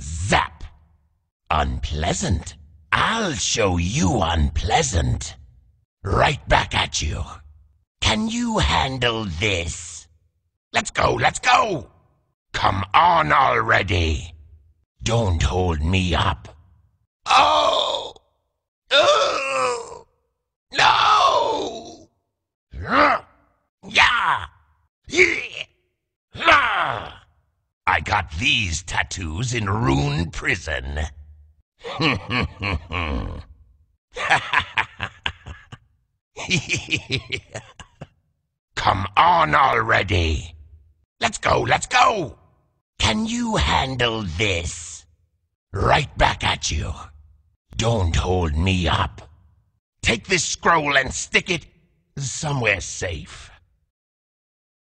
Zap. Unpleasant. I'll show you unpleasant. Right back at you. Can you handle this? Let's go, let's go! Come on already! Don't hold me up. Oh! Oh! No! Yeah! I got these tattoos in Rune Prison. Come on already! Let's go, let's go! Can you handle this? Right back at you. Don't hold me up. Take this scroll and stick it somewhere safe.